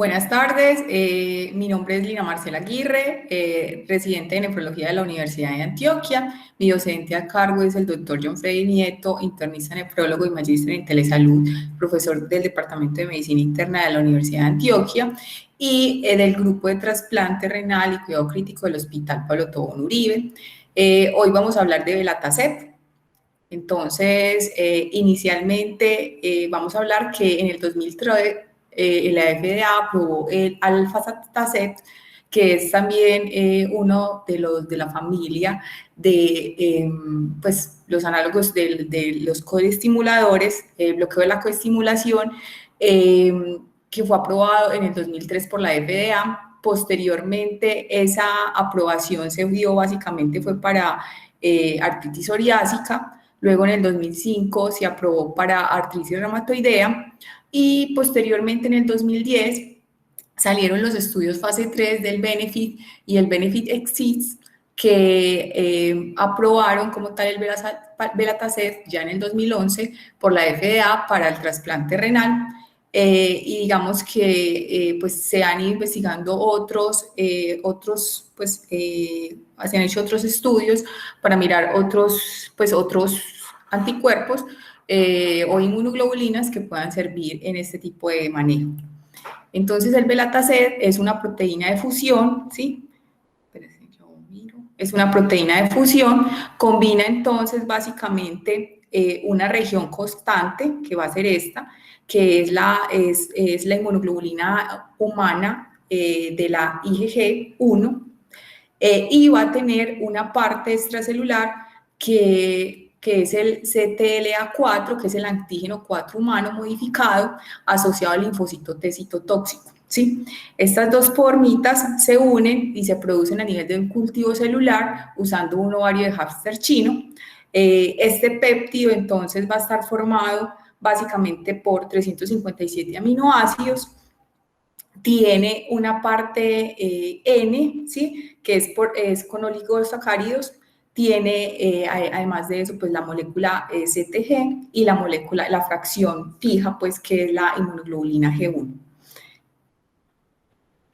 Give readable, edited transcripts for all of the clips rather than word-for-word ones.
Buenas tardes, mi nombre es Lina Marcela Aguirre, residente de nefrología de la Universidad de Antioquia. Mi docente a cargo es el doctor John Freddy Nieto, internista nefrólogo y magíster en telesalud, profesor del Departamento de Medicina Interna de la Universidad de Antioquia y del grupo de trasplante renal y cuidado crítico del Hospital Pablo Tobón Uribe. Hoy vamos a hablar de Belatacept. Entonces, inicialmente vamos a hablar que en el 2003 la FDA aprobó el Alfazatacept, que es también uno de los de la familia de pues, los análogos de los coestimuladores, el bloqueo de la coestimulación, que fue aprobado en el 2003 por la FDA. Posteriormente, esa aprobación se dio básicamente fue para artritis psoriásica. Luego, en el 2005, se aprobó para artritis reumatoidea y posteriormente, en el 2010, salieron los estudios fase 3 del BENEFIT y el BENEFIT Exceeds, que aprobaron como tal el Belatacept ya en el 2011 por la FDA para el trasplante renal. Y digamos que pues se han ido investigando pues se han hecho otros estudios para mirar otros anticuerpos o inmunoglobulinas que puedan servir en este tipo de manejo. Entonces el Belatacept es una proteína de fusión, ¿sí? Es una proteína de fusión, combina entonces básicamente una región constante, que va a ser esta, que es la inmunoglobulina humana de la IgG1, y va a tener una parte extracelular que es el CTLA4, que es el antígeno 4 humano modificado asociado al linfocito T citotóxico. ¿Sí? Estas dos formitas se unen y se producen a nivel de un cultivo celular usando un ovario de hámster chino. Este péptido entonces va a estar formado básicamente por 357 aminoácidos. Tiene una parte N, ¿sí? Que es con oligosacáridos. Tiene, además de eso, pues la molécula CTG y la fracción fija, pues que es la inmunoglobulina G1.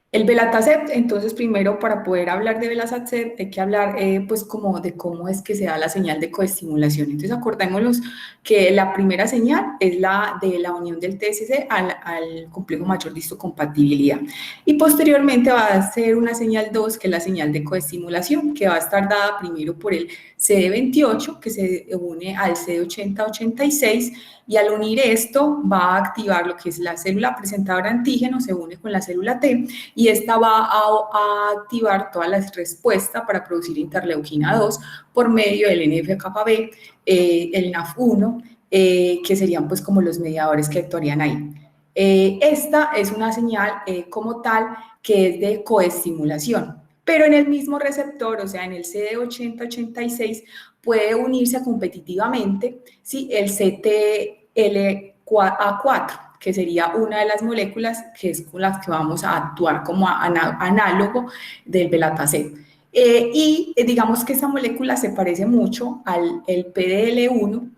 El Belatacept, entonces primero para poder hablar de Belatacept hay que hablar pues como de cómo es que se da la señal de coestimulación. Entonces acordémonos que la primera señal es la de la unión del TSC al complejo mayor de histocompatibilidad y posteriormente va a ser una señal 2 que es la señal de coestimulación que va a estar dada primero por el CD28 que se une al CD80-86 y al unir esto va a activar lo que es la célula presentadora de antígeno, se une con la célula T y esta va a activar todas las respuestas para producir interleuquina 2 por medio del NF-κB, el NAF1, que serían pues como los mediadores que actuarían ahí. Esta es una señal como tal que es de coestimulación, pero en el mismo receptor, o sea, en el CD80-86, puede unirse competitivamente ¿sí? El CTLA4, que sería una de las moléculas que es con las que vamos a actuar como análogo del Belatacept. Y digamos que esta molécula se parece mucho al PDL1,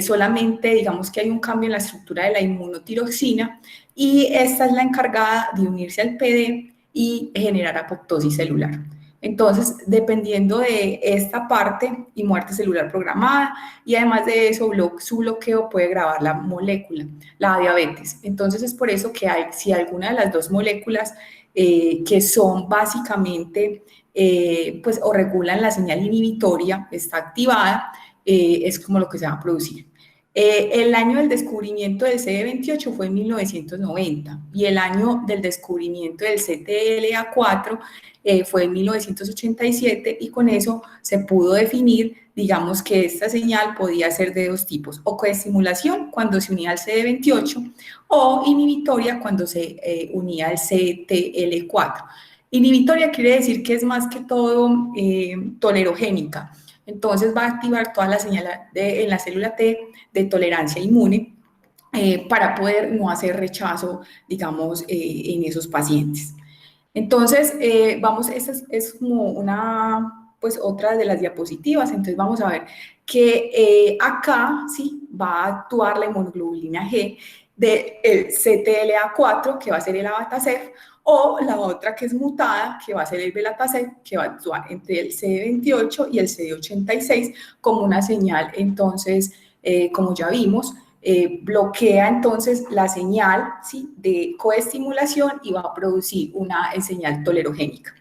solamente digamos que hay un cambio en la estructura de la inmunotiroxina y esta es la encargada de unirse al PD y generar apoptosis celular. Entonces, dependiendo de esta parte y muerte celular programada, y además de eso, su bloqueo puede agravar la molécula, la diabetes. Entonces, es por eso que si alguna de las dos moléculas que son básicamente, pues, o regulan la señal inhibitoria, está activada, es como lo que se va a producir. El año del descubrimiento del CD28 fue en 1990 y el año del descubrimiento del CTLA4 fue en 1987 y con eso se pudo definir, digamos que esta señal podía ser de dos tipos, o coestimulación cuando se unía al CD28 o inhibitoria cuando se unía al CTL4. Inhibitoria quiere decir que es más que todo tolerogénica. Entonces va a activar toda la señal en la célula T de tolerancia inmune para poder no hacer rechazo, digamos, en esos pacientes. Entonces, esta es como pues otra de las diapositivas, entonces vamos a ver que acá, sí, va a actuar la inmunoglobulina G del CTLA4, que va a ser el abatacept, o la otra que es mutada, que va a ser el belatacept, que va a actuar entre el CD28 y el CD86 como una señal. Entonces, como ya vimos, bloquea entonces la señal, ¿sí?, de coestimulación y va a producir una señal tolerogénica.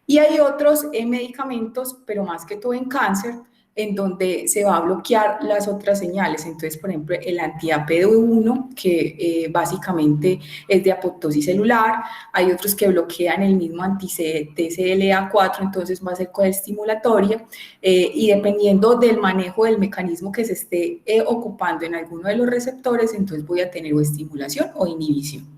Y hay otros medicamentos, pero más que todo en cáncer, en donde se va a bloquear las otras señales. Entonces, por ejemplo, el anti-APD1, que básicamente es de apoptosis celular. Hay otros que bloquean el mismo anti-TCLA4, entonces va a ser coestimulatoria. Y dependiendo del manejo del mecanismo que se esté ocupando en alguno de los receptores, entonces voy a tener o estimulación o inhibición.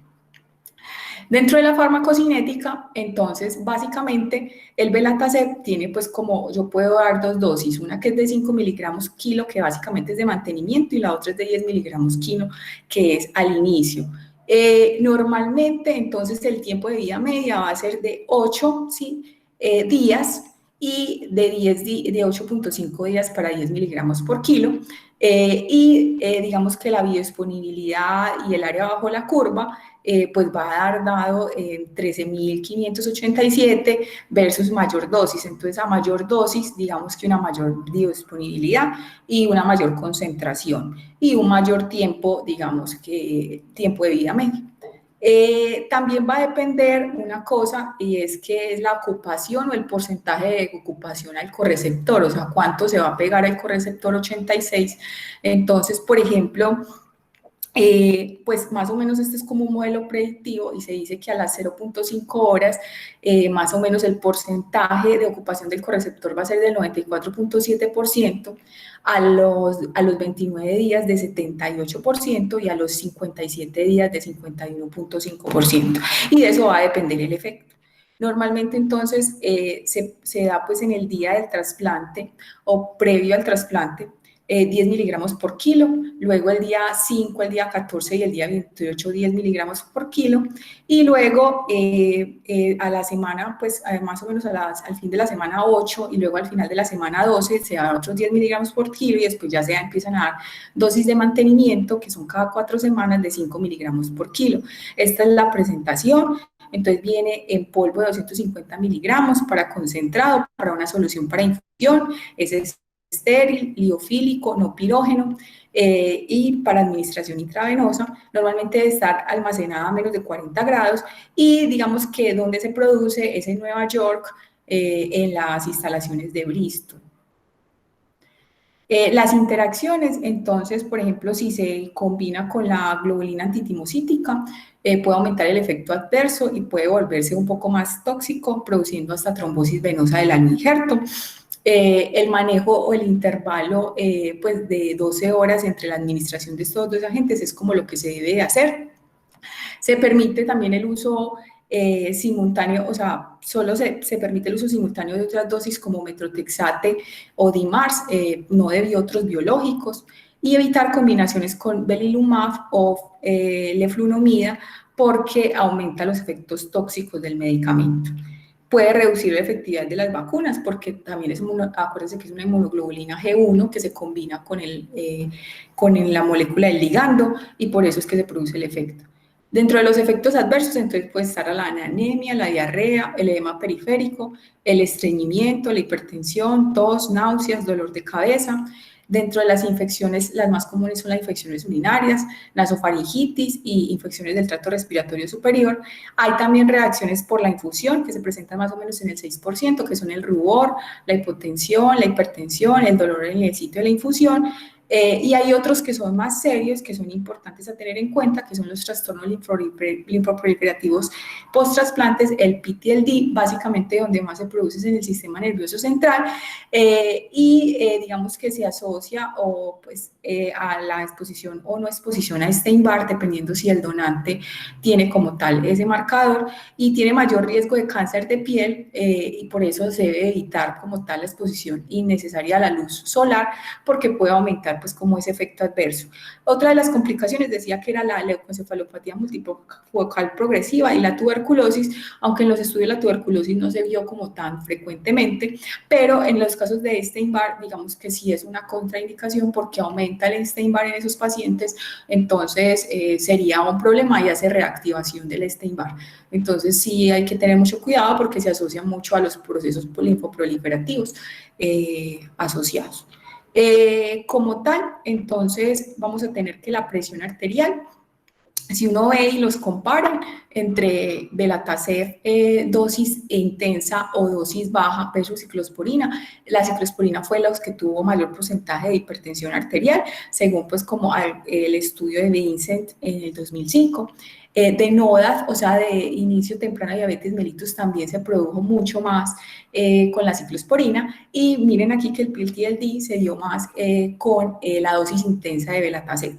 Dentro de la farmacocinética, entonces, básicamente, el belatacept tiene, pues, como yo puedo dar dos dosis, una que es de 5 miligramos kilo, que básicamente es de mantenimiento, y la otra es de 10 miligramos kilo, que es al inicio. Normalmente, entonces, el tiempo de vida media va a ser de 8, ¿sí?, días, y de 8.5 días para 10 miligramos por kilo. Digamos que la biodisponibilidad y el área bajo la curva pues va a dar dado 13.587 versus mayor dosis. Entonces, a mayor dosis, digamos que una mayor biodisponibilidad y una mayor concentración y un mayor tiempo, digamos que tiempo de vida medio. También va a depender una cosa, y es que es la ocupación o el porcentaje de ocupación al correceptor, o sea, cuánto se va a pegar al correceptor 86. Entonces, por ejemplo, pues más o menos este es como un modelo predictivo y se dice que a las 0.5 horas más o menos el porcentaje de ocupación del correceptor va a ser del 94.7%, a los 29 días de 78% y a los 57 días de 51.5%, y de eso va a depender el efecto. Normalmente entonces se da pues en el día del trasplante o previo al trasplante, 10 miligramos por kilo, luego el día 5, el día 14 y el día 28, 10 miligramos por kilo, y luego a la semana, pues más o menos al fin de la semana 8 y luego al final de la semana 12 se dan otros 10 miligramos por kilo, y después ya se empiezan a dar dosis de mantenimiento, que son cada 4 semanas de 5 miligramos por kilo. Esta es la presentación. Entonces viene en polvo de 250 miligramos para concentrado, para una solución para infusión, ese es estéril, liofílico, no pirógeno, y para administración intravenosa. Normalmente debe estar almacenada a menos de 40 grados, y digamos que donde se produce es en Nueva York, en las instalaciones de Bristol. Las interacciones, entonces, por ejemplo, si se combina con la globulina antitimocítica, puede aumentar el efecto adverso y puede volverse un poco más tóxico, produciendo hasta trombosis venosa del alma injerto. El manejo o el intervalo pues de 12 horas entre la administración de estos dos agentes es como lo que se debe hacer. Se permite también el uso simultáneo, o sea, solo se permite el uso simultáneo de otras dosis como metrotexate o DIMARS, no de otros biológicos, y evitar combinaciones con belimumab o leflunomida porque aumenta los efectos tóxicos del medicamento. Puede reducir la efectividad de las vacunas porque también es, acuérdense que es una inmunoglobulina G1 que se combina con la molécula del ligando, y por eso es que se produce el efecto. Dentro de los efectos adversos, entonces puede estar la anemia, la diarrea, el edema periférico, el estreñimiento, la hipertensión, tos, náuseas, dolor de cabeza. Dentro de las infecciones, las más comunes son las infecciones urinarias, nasofaringitis y infecciones del tracto respiratorio superior. Hay también reacciones por la infusión que se presentan más o menos en el 6%, que son el rubor, la hipotensión, la hipertensión, el dolor en el sitio de la infusión. Y hay otros que son más serios, que son importantes a tener en cuenta, que son los trastornos linfoproliferativos post-trasplantes, el PTLD, básicamente donde más se produce es en el sistema nervioso central, digamos que se asocia o, pues, a la exposición o no exposición a Epstein-Barr, dependiendo si el donante tiene como tal ese marcador, y tiene mayor riesgo de cáncer de piel, y por eso se debe evitar como tal la exposición innecesaria a la luz solar, porque puede aumentar presentar pues como ese efecto adverso. Otra de las complicaciones decía que era la leucoencefalopatía multifocal progresiva y la tuberculosis, aunque en los estudios la tuberculosis no se vio como tan frecuentemente, pero en los casos de Epstein-Barr, digamos que sí es una contraindicación porque aumenta el Epstein-Barr en esos pacientes, entonces sería un problema y hace reactivación del Epstein-Barr. Entonces sí hay que tener mucho cuidado porque se asocia mucho a los procesos linfoproliferativos asociados. Como tal, entonces vamos a tener que la presión arterial, si uno ve y los compara entre Belatacef dosis intensa o dosis baja versus ciclosporina, la ciclosporina fue la que tuvo mayor porcentaje de hipertensión arterial, según pues como el estudio de Vincent en el 2005. De NODAT, o sea, de inicio temprano de diabetes mellitus, también se produjo mucho más con la ciclosporina, y miren aquí que el PIL-TLD se dio más con la dosis intensa de Belatacef.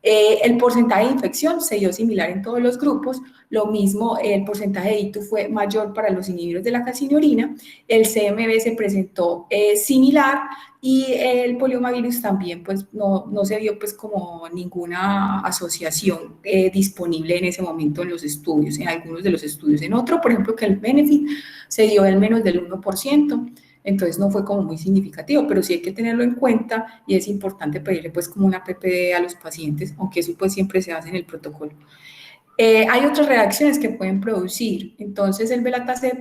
El porcentaje de infección se dio similar en todos los grupos, lo mismo el porcentaje de ITU fue mayor para los inhibidores de la calcineurina, el CMV se presentó similar y el poliomavirus también pues no se vio pues como ninguna asociación disponible en ese momento en los estudios, en algunos de los estudios. En otro, por ejemplo, que el Benefit se dio el menos del 1%. Entonces no fue como muy significativo, pero sí hay que tenerlo en cuenta y es importante pedirle pues como una PPD a los pacientes, aunque eso pues siempre se hace en el protocolo. Hay otras reacciones que pueden producir, entonces el Belatacef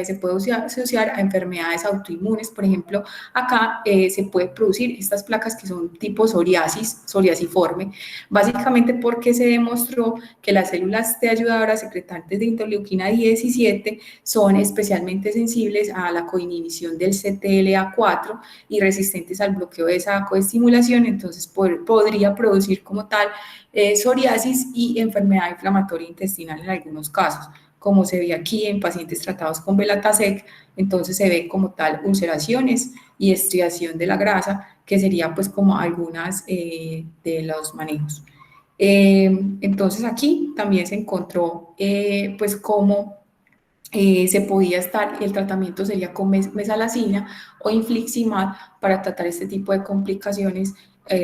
se puede asociar a enfermedades autoinmunes, por ejemplo, acá se puede producir estas placas que son tipo psoriasis, psoriasiforme, básicamente porque se demostró que las células T ayudadoras secretantes de interleuquina 17 son especialmente sensibles a la coinhibición del CTLA4 y resistentes al bloqueo de esa coestimulación, entonces podría producir como tal psoriasis y enfermedad inflamatoria intestinal en algunos casos, como se ve aquí en pacientes tratados con Belatacef. Entonces se ve como tal ulceraciones y estriación de la grasa, que sería pues como algunas de los manejos. Entonces aquí también se encontró pues cómo se podía estar, el tratamiento sería con mesalazina o infliximab para tratar este tipo de complicaciones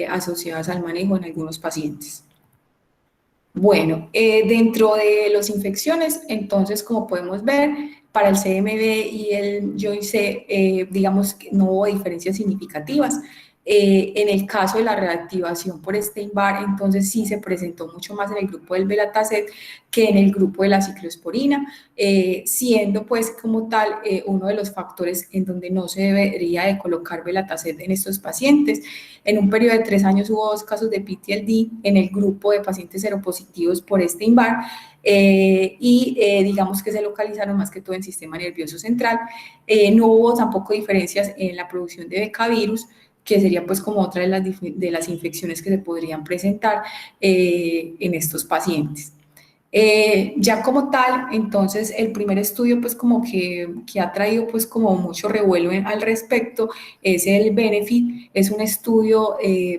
asociadas al manejo en algunos pacientes. Bueno, dentro de las infecciones, entonces, como podemos ver, para el CMV y el JOIC, digamos que no hubo diferencias significativas. En el caso de la reactivación por Epstein-Barr, entonces sí se presentó mucho más en el grupo del Belatacef que en el grupo de la ciclosporina, siendo pues como tal uno de los factores en donde no se debería de colocar Belatacef en estos pacientes. En un periodo de 3 años hubo 2 casos de PTLD en el grupo de pacientes seropositivos por Epstein-Barr digamos que se localizaron más que todo en sistema nervioso central. No hubo tampoco diferencias en la producción de becavirus, que sería pues como otra de las infecciones que se podrían presentar en estos pacientes. Ya como tal, entonces el primer estudio pues como que ha traído pues como mucho revuelo al respecto es el Benefit, es un estudio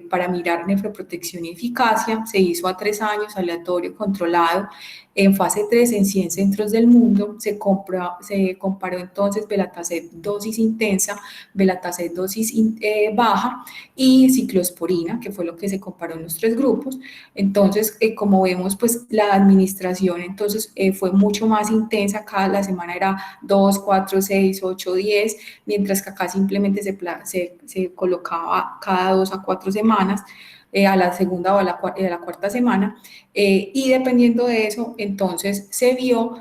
para mirar nefroprotección y eficacia, se hizo a 3 años, aleatorio, controlado, en fase 3 en 100 centros del mundo, se comparó entonces Belatacef dosis intensa, Belatacef dosis baja y ciclosporina, que fue lo que se comparó en los 3 grupos. Entonces, como vemos, pues la administración entonces fue mucho más intensa. Acá la semana era 2, 4, 6, 8, 10, mientras que acá simplemente se colocaba cada 2 a 4 semanas, a la segunda o a la cuarta semana, y dependiendo de eso, entonces se vio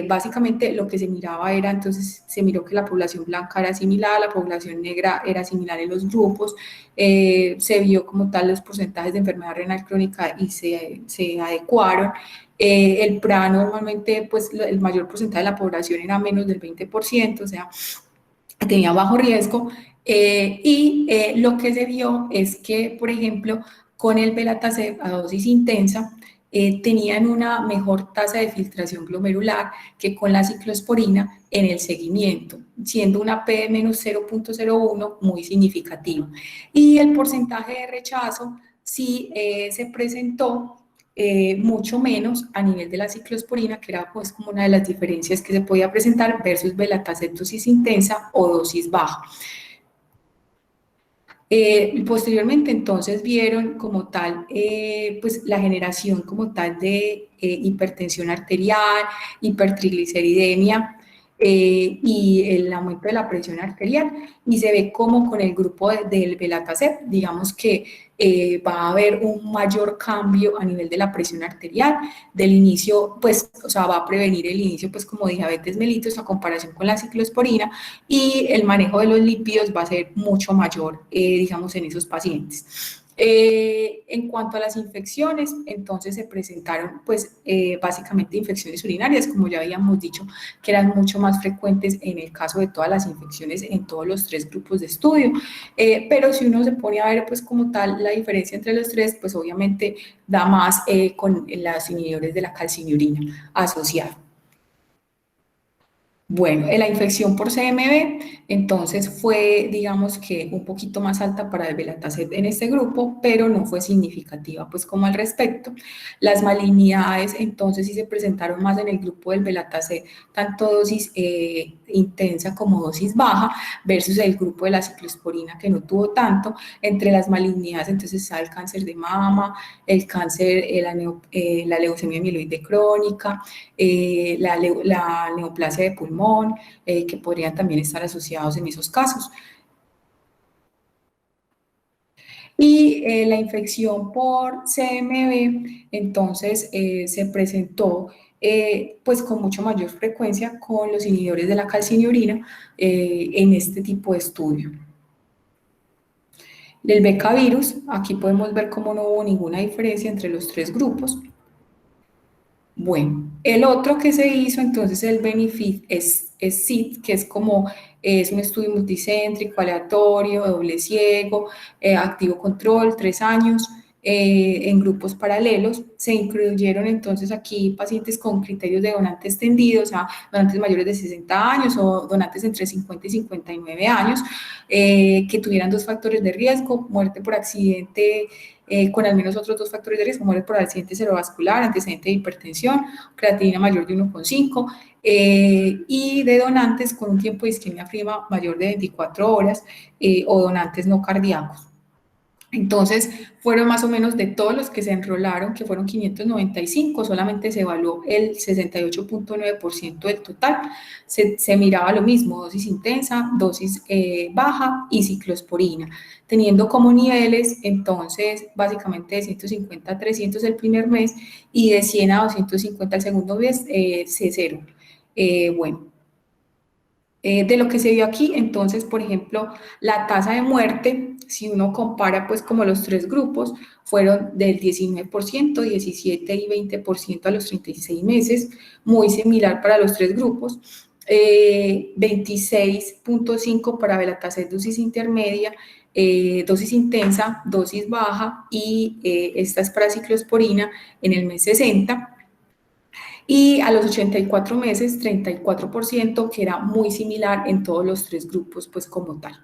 básicamente lo que se miraba era, entonces se miró que la población blanca era similar, la población negra era similar en los grupos, se vio como tal los porcentajes de enfermedad renal crónica y se adecuaron. El PRA normalmente, pues el mayor porcentaje de la población era menos del 20%, o sea, tenía bajo riesgo. Lo que se vio es que, por ejemplo, con el Belatacef a dosis intensa, tenían una mejor tasa de filtración glomerular que con la ciclosporina en el seguimiento, siendo una P de menos 0.01 muy significativa. Y el porcentaje de rechazo sí se presentó mucho menos a nivel de la ciclosporina, que era pues como una de las diferencias que se podía presentar versus Belatacef dosis intensa o dosis baja. Posteriormente, entonces, vieron como tal, pues la generación como tal de hipertensión arterial, hipertrigliceridemia y el aumento de la presión arterial, y se ve como con el grupo del Belatacept, digamos que va a haber un mayor cambio a nivel de la presión arterial, del inicio, pues, o sea, va a prevenir el inicio, pues, como de diabetes mellitus a comparación con la ciclosporina, y el manejo de los lípidos va a ser mucho mayor, digamos, en esos pacientes. En cuanto a las infecciones, entonces se presentaron, pues, básicamente infecciones urinarias, como ya habíamos dicho, que eran mucho más frecuentes en el caso de todas las infecciones en todos los tres grupos de estudio. Pero si uno se pone a ver, pues, como tal, la diferencia entre los tres, pues, obviamente da más con los inhibidores de la calcinurina asociada. Bueno, la infección por CMV, entonces fue, digamos que un poquito más alta para el Belatacept en este grupo, pero no fue significativa, pues como al respecto. Las malignidades, entonces sí se presentaron más en el grupo del Belatacept, tanto dosis intensa como dosis baja, versus el grupo de la ciclosporina que no tuvo tanto. Entre las malignidades, entonces está el cáncer de mama, el cáncer, la leucemia mieloide crónica, la neoplasia de pulmón, que podrían también estar asociados en esos casos. Y la infección por CMV, entonces, se presentó pues con mucho mayor frecuencia con los inhibidores de la calcinurina en este tipo de estudio. El becavirus, aquí podemos ver cómo no hubo ninguna diferencia entre los tres grupos. Bueno, el otro que se hizo entonces el Benefit es SID, que es como es un estudio multicéntrico, aleatorio, doble ciego, activo control, 3 años, en grupos paralelos. Se incluyeron entonces aquí pacientes con criterios de donante extendido, o sea, donantes mayores de 60 años o donantes entre 50 y 59 años, que tuvieran 2 factores de riesgo: muerte por accidente con al menos otros 2 factores de riesgo: muerte por accidente cerebrovascular, antecedente de hipertensión, creatinina mayor de 1,5, y de donantes con un tiempo de isquemia fría mayor de 24 horas o donantes no cardíacos. Entonces, fueron más o menos de todos los que se enrolaron, que fueron 595, solamente se evaluó el 68,9% del total. Se miraba lo mismo: dosis intensa, dosis baja y ciclosporina, teniendo como niveles, entonces, básicamente de 150 a 300 el primer mes y de 100 a 250 el segundo mes, C0. Bueno. De lo que se vio aquí, entonces, por ejemplo, la tasa de muerte, si uno compara pues como los tres grupos, fueron del 19%, 17% y 20% a los 36 meses, muy similar para los tres grupos. 26,5 para Belatacept dosis intermedia, dosis intensa, dosis baja, y esta es para ciclosporina en el mes 60. Y a los 84 meses, 34%, que era muy similar en todos los tres grupos, pues como tal.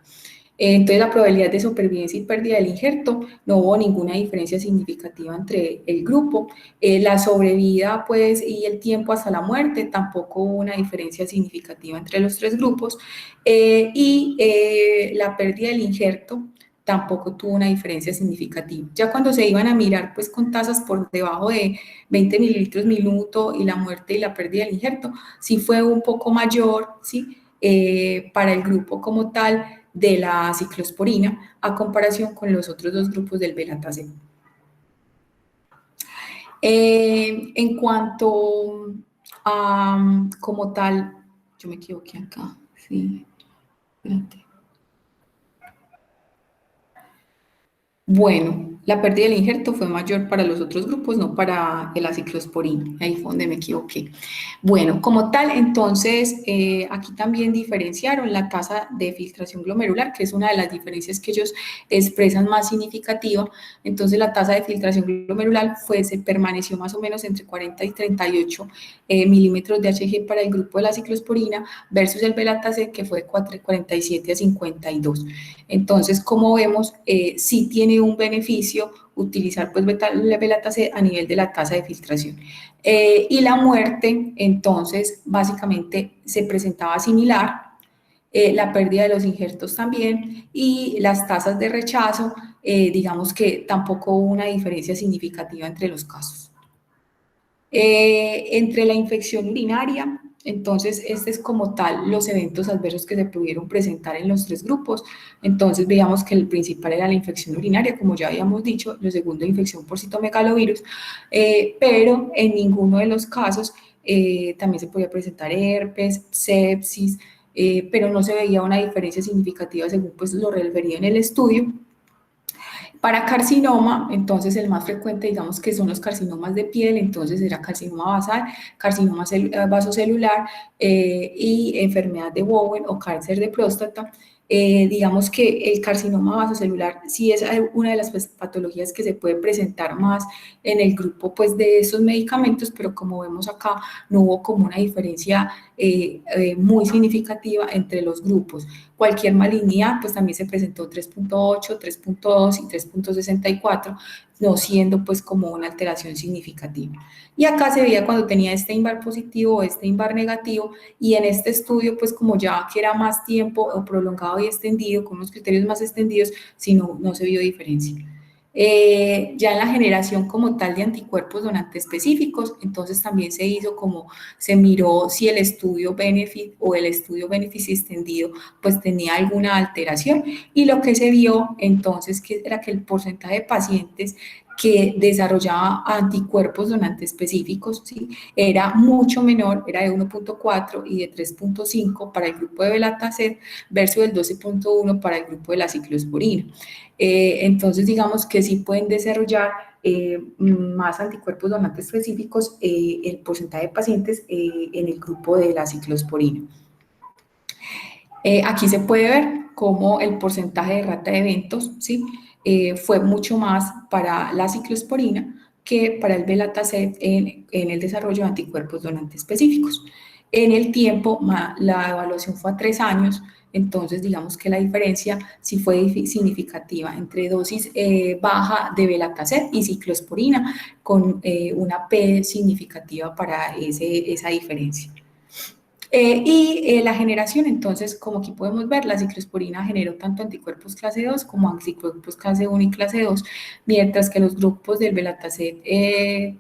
Entonces, la probabilidad de supervivencia y pérdida del injerto, no hubo ninguna diferencia significativa entre el grupo. La sobrevida, pues, y el tiempo hasta la muerte, tampoco hubo una diferencia significativa entre los tres grupos. La pérdida del injerto tampoco tuvo una diferencia significativa. Ya cuando se iban a mirar, pues, con tasas por debajo de 20 mililitros minuto y la muerte y la pérdida del injerto, sí fue un poco mayor, ¿sí? Para el grupo como tal de la ciclosporina a comparación con los otros dos grupos del Belatacept. En cuanto a como tal, yo me equivoqué acá, sí, espérate. Bueno, la pérdida del injerto fue mayor para los otros grupos, no para la ciclosporina. Ahí fue donde me equivoqué. Bueno, como tal, entonces, aquí también diferenciaron la tasa de filtración glomerular, que es una de las diferencias que ellos expresan más significativa. Entonces, la tasa de filtración glomerular se permaneció más o menos entre 40 y 38 milímetros de Hg para el grupo de la ciclosporina versus el Belatacept, que fue de 47 a 52. Entonces, como vemos, sí tiene un beneficio utilizar pues Belatacept a nivel de la tasa de filtración. Y la muerte, entonces, básicamente se presentaba similar. la pérdida de los injertos también, y las tasas de rechazo, digamos que tampoco hubo una diferencia significativa entre los casos. Entre la infección urinaria, entonces este es como tal los eventos adversos que se pudieron presentar en los 3 grupos. Entonces veíamos que el principal era la infección urinaria, como ya habíamos dicho, lo segundo infección por citomegalovirus, pero en ninguno de los casos también se podía presentar herpes, sepsis, pero no se veía una diferencia significativa según pues lo referido en el estudio. Para carcinoma, entonces el más frecuente, digamos que son los carcinomas de piel, entonces era carcinoma basal, carcinoma vasocelular y enfermedad de Bowen o cáncer de próstata. Digamos que el carcinoma vasocelular sí es una de las patologías que se puede presentar más en el grupo pues, de esos medicamentos, pero como vemos acá, no hubo como una diferencia muy significativa entre los grupos. Cualquier malignidad, pues también se presentó 3.8, 3.2 y 3.64, no siendo pues como una alteración significativa. Y acá se veía cuando tenía este INVAR positivo o este INVAR negativo, y en este estudio, pues como ya que era más tiempo o prolongado y extendido, con unos criterios más extendidos, si no, no se vio diferencia. Ya en la generación como tal de anticuerpos donantes específicos, entonces también se hizo como, se miró si el estudio BENEFIT o el estudio BENEFIT extendido pues tenía alguna alteración, y lo que se vio entonces que era que el porcentaje de pacientes que desarrollaba anticuerpos donantes específicos, ¿sí? Era mucho menor, era de 1.4 y de 3.5 para el grupo de Belatacet versus el 12.1 para el grupo de la ciclosporina. Entonces, digamos que sí pueden desarrollar más anticuerpos donantes específicos el porcentaje de pacientes en el grupo de la ciclosporina. Aquí se puede ver cómo el porcentaje de rata de eventos, ¿sí? Fue mucho más para la ciclosporina que para el Belatacet en el desarrollo de anticuerpos donantes específicos. En el tiempo, la evaluación fue a 3 años, entonces digamos que la diferencia sí fue significativa entre dosis baja de Belatacet y ciclosporina, con una P significativa para esa diferencia. La generación, entonces, como aquí podemos ver, la ciclosporina generó tanto anticuerpos clase 2 como anticuerpos clase 1 y clase 2, mientras que los grupos del Belatacet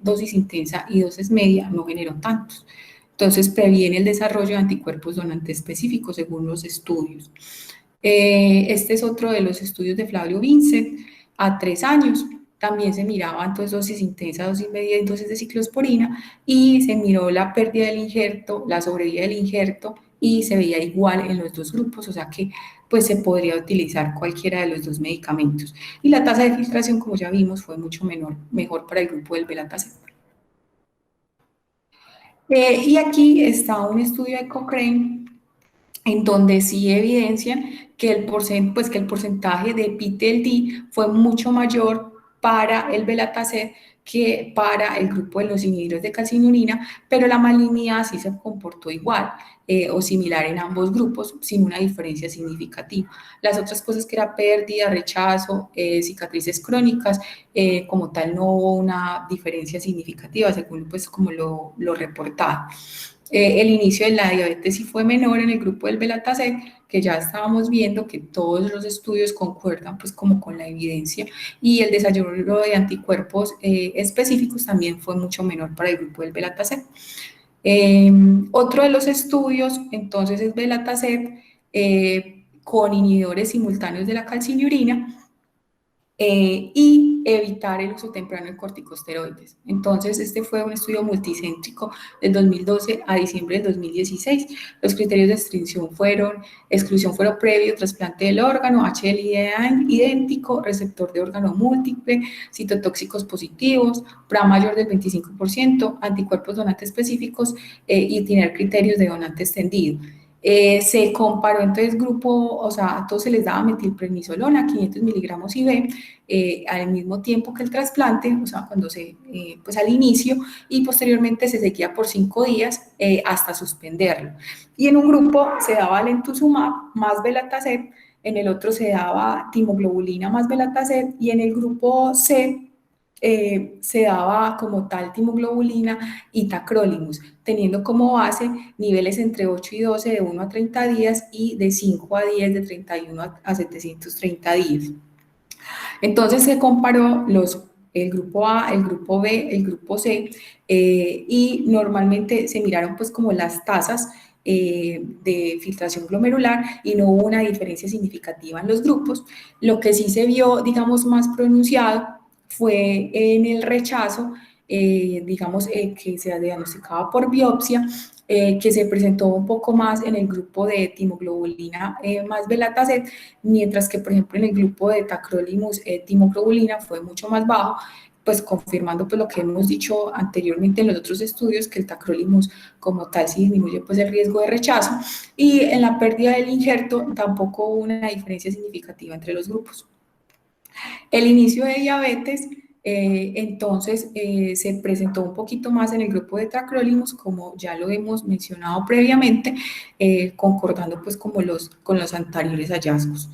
dosis intensa y dosis media no generó tantos. Entonces, previene el desarrollo de anticuerpos donantes específicos según los estudios. Este es otro de los estudios de Flavio Vincent a 3 años. También se miraba entonces dosis intensa, dosis media y dosis de ciclosporina, y se miró la pérdida del injerto, la sobrevida del injerto, y se veía igual en los 2 grupos, o sea que pues se podría utilizar cualquiera de los 2 medicamentos. Y la tasa de filtración, como ya vimos, fue mucho mejor para el grupo del Belatacet. Y aquí está un estudio de Cochrane en donde sí evidencian que el porcentaje de PTLD fue mucho mayor para el Belatacet que para el grupo de los inhibidores de calcinurina, pero la malignidad sí se comportó igual o similar en ambos grupos, sin una diferencia significativa. Las otras cosas que era pérdida, rechazo, cicatrices crónicas, como tal no hubo una diferencia significativa, según pues como lo reportado. El inicio de la diabetes sí fue menor en el grupo del Belatacet, que ya estábamos viendo que todos los estudios concuerdan pues como con la evidencia, y el desarrollo de anticuerpos específicos también fue mucho menor para el grupo del Belatacet. Otro de los estudios entonces es Belatacet con inhibidores simultáneos de la calcinurina, y evitar el uso temprano de corticosteroides. Entonces, este fue un estudio multicéntrico del 2012 a diciembre del 2016. Los criterios de exclusión fueron previo, trasplante del órgano, HLA idéntico, receptor de órgano múltiple, citotóxicos positivos, PRA mayor del 25%, anticuerpos donantes específicos y tener criterios de donante extendido. Se comparó entonces grupo, o sea, a todos se les daba metilprednisolona, 500 miligramos IV, al mismo tiempo que el trasplante, o sea, pues al inicio, y posteriormente se seguía por 5 días hasta suspenderlo. Y en un grupo se daba lentuzumab más Belatacet, en el otro se daba timoglobulina más Belatacet, y en el grupo C se daba como tal timoglobulina y tacrolimus, teniendo como base niveles entre 8 y 12 de 1 a 30 días y de 5 a 10 de 31 a 730 días. Entonces se comparó el grupo A, el grupo B, el grupo C, y normalmente se miraron pues como las tasas de filtración glomerular y no hubo una diferencia significativa en los grupos. Lo que sí se vio, digamos, más pronunciado fue en el rechazo, digamos, que se diagnosticaba por biopsia, que se presentó un poco más en el grupo de timoglobulina más belatacet, mientras que, por ejemplo, en el grupo de tacrolimus timoglobulina fue mucho más bajo, pues confirmando pues lo que hemos dicho anteriormente en los otros estudios, que el tacrolimus como tal sí disminuye pues el riesgo de rechazo, y en la pérdida del injerto tampoco hubo una diferencia significativa entre los grupos. El inicio de diabetes, entonces, se presentó un poquito más en el grupo de tacrolimus, como ya lo hemos mencionado previamente, concordando pues como con los anteriores hallazgos.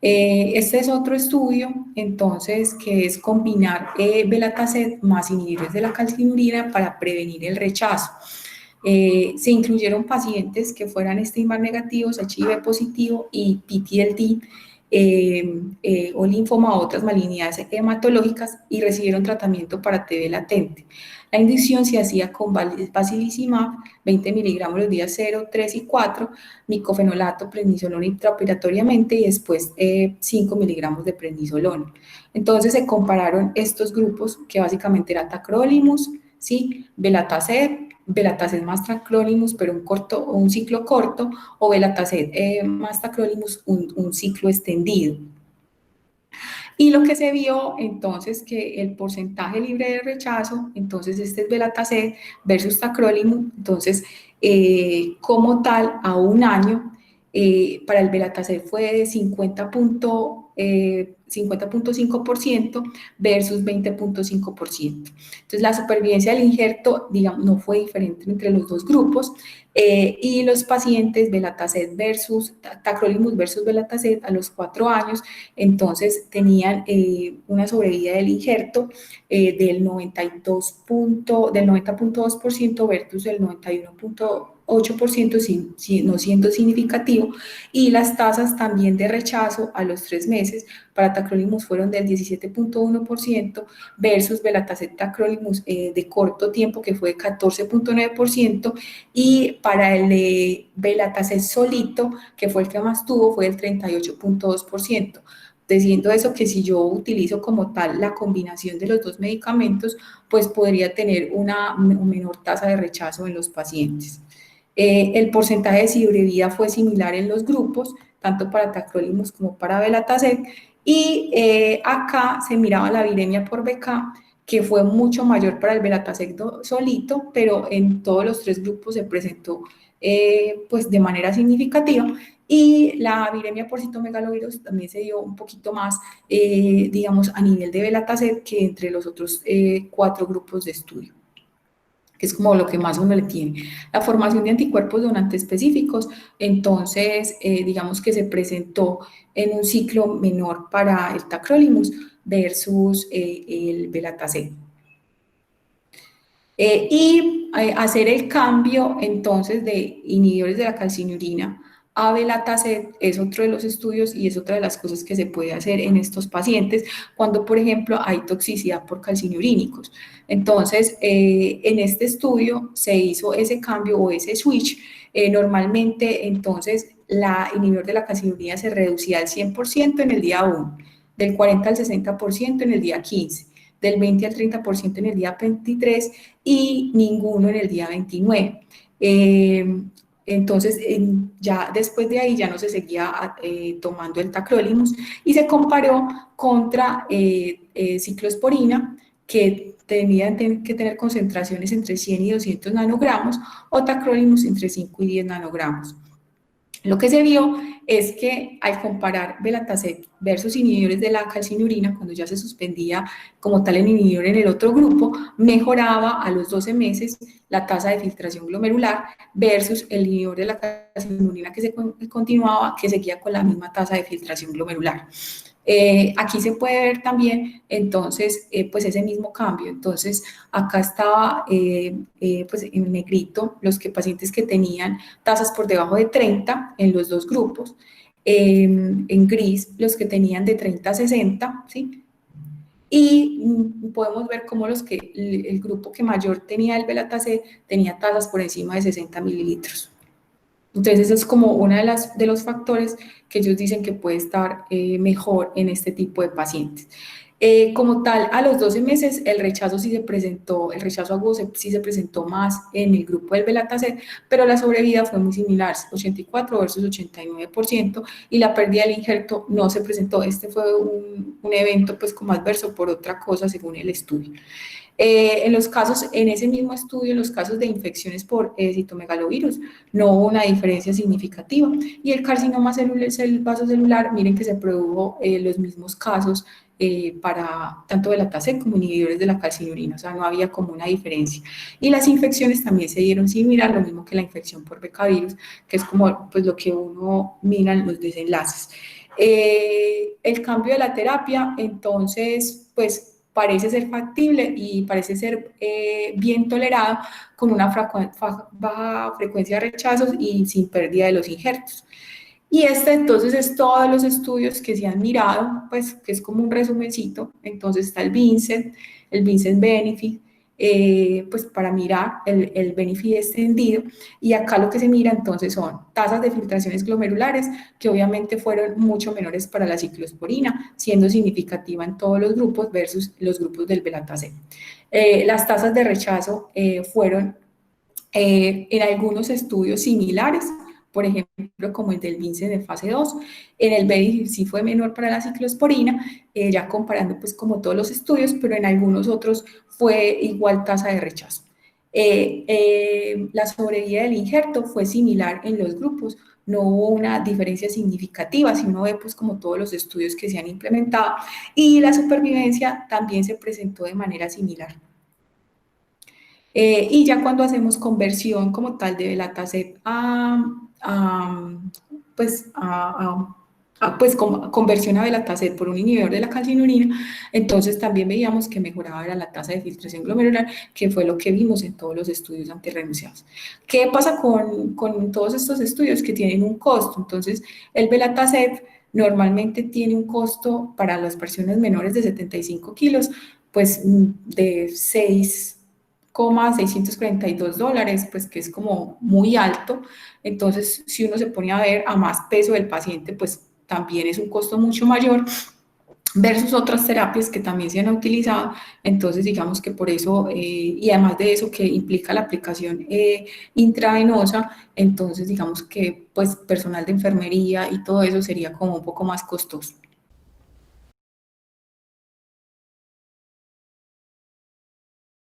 Este es otro estudio, entonces, que es combinar belatacet más inhibidores de la calcinurina para prevenir el rechazo. Se incluyeron pacientes que fueran STIMBAR negativos, HIV positivo y PTLD, o linfoma o otras malignidades hematológicas, y recibieron tratamiento para TB latente. La inducción se hacía con basilizumab, 20 miligramos los días 0, 3 y 4, micofenolato, prednisolona intraoperatoriamente y después 5 miligramos de prednisolona. Entonces se compararon estos grupos, que básicamente era tacrolimus, ¿sí? Belatacet más tacrolimus, pero un ciclo corto, o belatacet más tacrolimus, un ciclo extendido. Y lo que se vio entonces, que el porcentaje libre de rechazo, entonces este es belatacet versus tacrolimus, entonces como tal a un año, para el belatacet fue de 50.5% versus 20.5%. Entonces la supervivencia del injerto, digamos, no fue diferente entre los dos grupos, y los pacientes tacrolimus versus belatacet a los 4 años, entonces tenían una sobrevida del injerto del 90.2% versus el 91.8%, no siendo significativo, y las tasas también de rechazo a los 3 meses para tacrolimus fueron del 17.1% versus belatacet tacrolimus de corto tiempo, que fue 14.9%, y para el belatacet solito, que fue el que más tuvo, fue el 38.2%. Diciendo eso, que si yo utilizo como tal la combinación de los dos medicamentos, pues podría tener una menor tasa de rechazo en los pacientes. El porcentaje de sobrevida fue similar en los grupos, tanto para tacrolimus como para belatacet, y acá se miraba la viremia por BK, que fue mucho mayor para el belatacet solito, pero en todos los 3 grupos se presentó pues de manera significativa, y la viremia por citomegalovirus también se dio un poquito más, digamos, a nivel de belatacet que entre los otros 4 grupos de estudio, que es como lo que más uno le tiene. La formación de anticuerpos donantes específicos, entonces, digamos que se presentó en un ciclo menor para el tacrolimus versus el belatacet. Hacer el cambio entonces de inhibidores de la calcinurina a belatacet es otro de los estudios y es otra de las cosas que se puede hacer en estos pacientes cuando, por ejemplo, hay toxicidad por calcinurínicos. Entonces, en este estudio se hizo ese cambio o ese switch. Normalmente, entonces, la inhibidor de la calcinurina se reducía al 100% en el día 1, del 40 al 60% en el día 15, del 20 al 30% en el día 23 y ninguno en el día 29. Entonces, ya después de ahí ya no se seguía tomando el tacrolimus y se comparó contra ciclosporina, que tenían que tener concentraciones entre 100 y 200 nanogramos, o tacrolimus entre 5 y 10 nanogramos. Lo que se vio es que al comparar belatacet versus inhibidores de la calcinurina, cuando ya se suspendía como tal el inhibidor en el otro grupo, mejoraba a los 12 meses la tasa de filtración glomerular versus el inhibidor de la calcinurina que se continuaba, que seguía con la misma tasa de filtración glomerular. Aquí se puede ver también, entonces, pues ese mismo cambio. Entonces, acá estaba, pues en negrito, los pacientes que tenían tasas por debajo de 30 en los dos grupos. En gris, los que tenían de 30 a 60, ¿sí? Y podemos ver cómo el grupo que mayor tenía el Belatacet tenía tasas por encima de 60 mililitros. Entonces, eso es como uno de los factores que ellos dicen que puede estar mejor en este tipo de pacientes. Como tal, a los 12 meses el rechazo sí se presentó, el rechazo agudo sí se presentó más en el grupo del Belatacet, pero la sobrevida fue muy similar, 84 versus 89%, y la pérdida del injerto no se presentó. Este fue un evento pues como adverso por otra cosa según el estudio. En los casos, en ese mismo estudio, en los casos de infecciones por citomegalovirus, no hubo una diferencia significativa. Y el carcinoma vasocelular, miren que se produjo los mismos casos para tanto Belatacet como inhibidores de la calcinurina, o sea, no había como una diferencia. Y las infecciones también se dieron similar, lo mismo que la infección por becavirus, que es como pues lo que uno mira en los desenlaces. El cambio de la terapia, entonces, pues parece ser factible y parece ser bien tolerado con una baja frecuencia de rechazos y sin pérdida de los injertos. Y este entonces es todos los estudios que se han mirado, pues que es como un resumencito. Entonces está el Vincent Benefit, pues para mirar el Benefit extendido. Y acá lo que se mira entonces son tasas de filtraciones glomerulares, que obviamente fueron mucho menores para la ciclosporina, siendo significativa en todos los grupos versus los grupos del Belatacet. Las tasas de rechazo fueron en algunos estudios similares, por ejemplo, como el del Vincent de fase 2, en el BEDI sí fue menor para la ciclosporina, ya comparando pues como todos los estudios, pero en algunos otros fue igual tasa de rechazo. La sobrevida del injerto fue similar en los grupos, no hubo una diferencia significativa, si uno ve pues como todos los estudios que se han implementado, y la supervivencia también se presentó de manera similar. Y ya cuando hacemos conversión como tal de Belatacet pues conversión a Belatacet por un inhibidor de la calcinurina, entonces también veíamos que mejoraba la tasa de filtración glomerular, que fue lo que vimos en todos los estudios antirrenunciados. ¿Qué pasa con todos estos estudios que tienen un costo? Entonces, el Belatacet normalmente tiene un costo para las personas menores de 75 kilos, pues de 6,642 dólares, pues que es como muy alto. Entonces, si uno se pone a ver a más peso del paciente, pues también es un costo mucho mayor versus otras terapias que también se han utilizado. Entonces, digamos que por eso, y además de eso que implica la aplicación intravenosa, entonces digamos que pues personal de enfermería y todo eso sería como un poco más costoso.